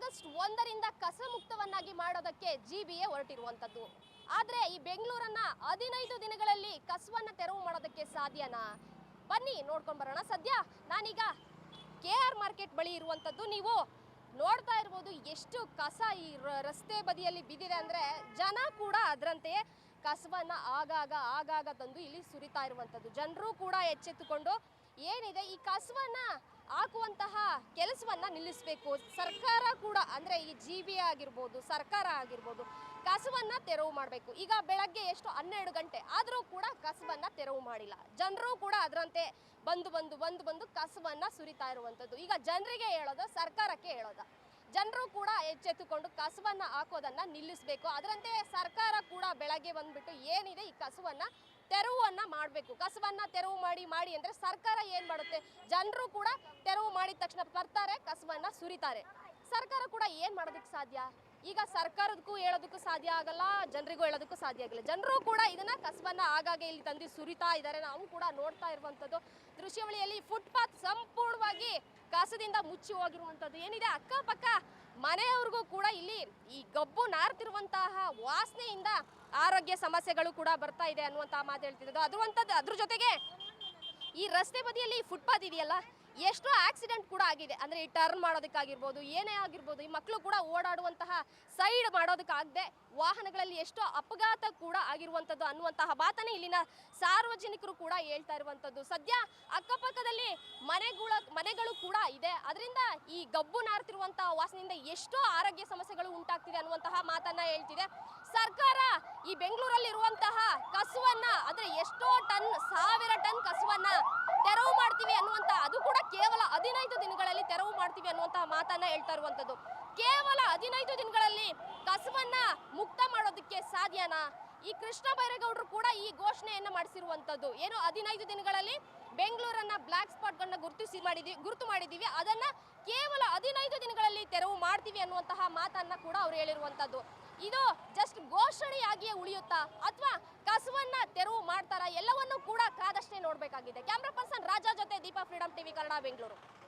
August 1ರಿಂದ ಕಸ ಮುಕ್ತವನ್ನಾಗಿ ಮಾಡೋದಕ್ಕೆ GBA ಹೊರಟಿರುವಂತದ್ದು. ಆದ್ರೆ ಈ ಬೆಂಗಳೂರನ್ನ 15 ದಿನಗಳಲ್ಲಿ ಕಸವನ್ನ ತೆರವು ಮಾಡೋದಕ್ಕೆ ಸಾಧ್ಯನಾ? ಬನ್ನಿ ನೋಡ್ಕೊಂಡು ಬರೋಣ. ಸದ್ಯ ನಾನೀಗ KR ಮಾರ್ಕೆಟ್ ಬಳಿ ಇರುವಂತದ್ದು. ನೀವು ನೋಡ್ತಾ ಇರ್ಬೋದು ಎಷ್ಟು ಕಸ ಈ ರಸ್ತೆ ಬದಿಯಲ್ಲಿ ಬಿದ್ದಿದೆ ಅಂದ್ರೆ ಜನ ಕೂಡ ಅದರಂತೆಯೇ ಕಸವನ್ನ ಆಗಾಗ ತಂದು ಇಲ್ಲಿ ಸುರಿತಾ ಇರುವಂತದ್ದು. ಜನರು ಕೂಡ ಎಚ್ಚೆತ್ತುಕೊಂಡು ಏನಿದೆ ಈ ಕಸವನ್ನ ಹಾಕುವಂತಹ ಕೆಲಸವನ್ನ ನಿಲ್ಲಿಸಬೇಕು. ಸರ್ಕಾರ ಕೂಡ ಅಂದ್ರೆ ಈ ಜಿಬಿಎ ಆಗಿರ್ಬೋದು, ಸರ್ಕಾರ ಆಗಿರ್ಬೋದು, ಕಸವನ್ನ ತೆರವು ಮಾಡಬೇಕು. ಈಗ ಬೆಳಗ್ಗೆ ಎಷ್ಟು 12 ಗಂಟೆ ಆದರೂ ಕೂಡ ಕಸವನ್ನ ತೆರವು ಮಾಡಿಲ್ಲ. ಜನರು ಕೂಡ ಅದರಂತೆ ಬಂದು ಕಸವನ್ನ ಸುರಿತಾ ಇರುವಂಥದ್ದು. ಈಗ ಜನರಿಗೆ ಹೇಳೋದು, ಸರ್ಕಾರಕ್ಕೆ ಹೇಳೋದು, ಜನರು ಕೂಡ ಎಚ್ಚೆತ್ತುಕೊಂಡು ಕಸವನ್ನ ಹಾಕೋದನ್ನ ನಿಲ್ಲಿಸಬೇಕು. ಅದರಂತೆ ಸರ್ಕಾರ ಕೂಡ ಬೆಳಗ್ಗೆ ಬಂದ್ಬಿಟ್ಟು ಏನಿದೆ ಈ ಕಸವನ್ನ ತೆರವನ್ನ ಮಾಡಬೇಕು. ಕಸವನ್ನ ತೆರವು ಮಾಡಿ ಅಂದ್ರೆ ಸರ್ಕಾರ ಏನ್ ಮಾಡುತ್ತೆ? ಜನರು ಕೂಡ ತೆರವು ಮಾಡಿದ ತಕ್ಷಣ ಬರ್ತಾರೆ, ಕಸವನ್ನ ಸುರಿತಾರೆ. ಸರ್ಕಾರ ಕೂಡ ಏನ್ ಮಾಡೋದಕ್ಕೆ ಸಾಧ್ಯ? ಈಗ ಸರ್ಕಾರಕ್ಕೂ ಹೇಳೋದಕ್ಕೂ ಸಾಧ್ಯ ಆಗಲ್ಲ, ಜನರಿಗೂ ಹೇಳೋದಕ್ಕೂ ಸಾಧ್ಯ ಆಗಿಲ್ಲ. ಜನರು ಕೂಡ ಇದನ್ನ ಕಸವನ್ನ ಆಗಾಗ ಇಲ್ಲಿ ತಂದು ಸುರಿತಾ ಇದ್ದಾರೆ. ನಾವು ಕೂಡ ನೋಡ್ತಾ ಇರುವಂತದ್ದು ದೃಶ್ಯಾವಳಿಯಲ್ಲಿ ಫುಟ್ಪಾತ್ ಸಂಪೂರ್ಣವಾಗಿ ಕಸದಿಂದ ಮುಚ್ಚಿ ಹೋಗಿರುವಂತದ್ದು ಏನಿದೆ. ಅಕ್ಕಪಕ್ಕ ಮನೆಯವ್ರಿಗೂ ಕೂಡ ಇಲ್ಲಿ ಈ ಗಬ್ಬು ನಾರ್ತಿರುವಂತಹ ವಾಸನೆಯಿಂದ ಆರೋಗ್ಯ ಸಮಸ್ಯೆಗಳು ಕೂಡ ಬರ್ತಾ ಇದೆ ಅನ್ನುವಂತಹ ಮಾತು ಹೇಳ್ತಿರೋದು. ಅದ್ರ ಜೊತೆಗೆ ಈ ರಸ್ತೆ ಬದಿಯಲ್ಲಿ ಫುಟ್ಪಾತ್ ಇದೆಯಲ್ಲ, ಎಷ್ಟೋ ಆಕ್ಸಿಡೆಂಟ್ ಕೂಡ ಆಗಿದೆ. ಅಂದ್ರೆ ಈ ಟರ್ನ್ ಮಾಡೋದಕ್ಕಾಗಿರ್ಬೋದು, ಏನೇ ಆಗಿರ್ಬೋದು, ಈ ಮಕ್ಕಳು ಕೂಡ ಓಡಾಡುವಂತಹ ಸೈಡ್ ಮಾಡೋದಕ್ಕಾಗದೆ ವಾಹನಗಳಲ್ಲಿ ಎಷ್ಟೋ ಅಪಘಾತ ಕೂಡ ಆಗಿರುವಂಥದ್ದು ಅನ್ನುವಂತಹ ಮಾತನ್ನೇ ಇಲ್ಲಿನ ಸಾರ್ವಜನಿಕರು ಕೂಡ ಹೇಳ್ತಾ ಇರುವಂಥದ್ದು. ಸದ್ಯ ಅಕ್ಕಪಕ್ಕದಲ್ಲಿ ಮನೆಗಳು ಕೂಡ ಇದೆ. ಅದರಿಂದ ಈ ಗಬ್ಬು ನಾರ್ತಿರುವಂತಹ ವಾಸನೆಯಿಂದ ಎಷ್ಟೋ ಆರೋಗ್ಯ ಸಮಸ್ಯೆಗಳು ಉಂಟಾಗ್ತಿದೆ ಅನ್ನುವಂತಹ ಮಾತನ್ನ ಹೇಳ್ತಿದೆ. ಸರ್ಕಾರ ಈ ಬೆಂಗಳೂರಲ್ಲಿ ಇರುವಂತಹ ಕಸವನ್ನ ಅಂದ್ರೆ ಎಷ್ಟೋ ಟನ್, 1000 ಟನ್ ಕಸವನ್ನ ತೆರವು ಮಾಡ್ತೀವಿ ಅನ್ನುವಂತ, ಅದು ಕೂಡ ಕೇವಲ 15 ದಿನಗಳಲ್ಲಿ ತೆರವು ಮಾಡ್ತೀವಿ ಅನ್ನುವಂತಹ ಮಾತನ್ನ ಹೇಳ್ತಾ ಇರುವಂತದ್ದು. ಕೇವಲ 15 ದಿನಗಳಲ್ಲಿ ಕಸವನ್ನ ಮುಕ್ತ ಮಾಡೋದಕ್ಕೆ ಸಾಧ್ಯನಾ? ಈ ಕೃಷ್ಣ ಬೈರೇಗೌಡರು ಕೂಡ ಈ ಘೋಷಣೆಯನ್ನ ಮಾಡಿಸಿರುವಂತದ್ದು. ಏನು 15 ದಿನಗಳಲ್ಲಿ ಬೆಂಗಳೂರನ್ನ ಬ್ಲಾಕ್ ಸ್ಪಾಟ್ಗಳನ್ನ ಗುರುತು ಮಾಡಿದೀವಿ, ಅದನ್ನ ಕೇವಲ 15 ದಿನಗಳಲ್ಲಿ ತೆರವು ಮಾಡ್ತೀವಿ ಅನ್ನುವಂತಹ ಮಾತನ್ನ ಕೂಡ ಅವ್ರು ಹೇಳಿರುವಂತದ್ದು. ಇದು ಜಸ್ಟ್ ಘೋಷಣೆಯಾಗಿಯೇ ಉಳಿಯುತ್ತಾ ಅಥವಾ ಕಸವನ್ನ ತೆರವು ಮಾಡ್ತಾರಾ? ಎಲ್ಲವನ್ನೂ ಕೂಡ ಕಾದಷ್ಟೇ ನೋಡ್ಬೇಕಾಗಿದೆ. ಕ್ಯಾಮ್ರಾ ಪರ್ಸನ್ ರಾಜಾ ಜೊತೆ ದೀಪಾ, ಫ್ರೀಡಂ ಟಿವಿ ಕನ್ನಡ, ಬೆಂಗಳೂರು.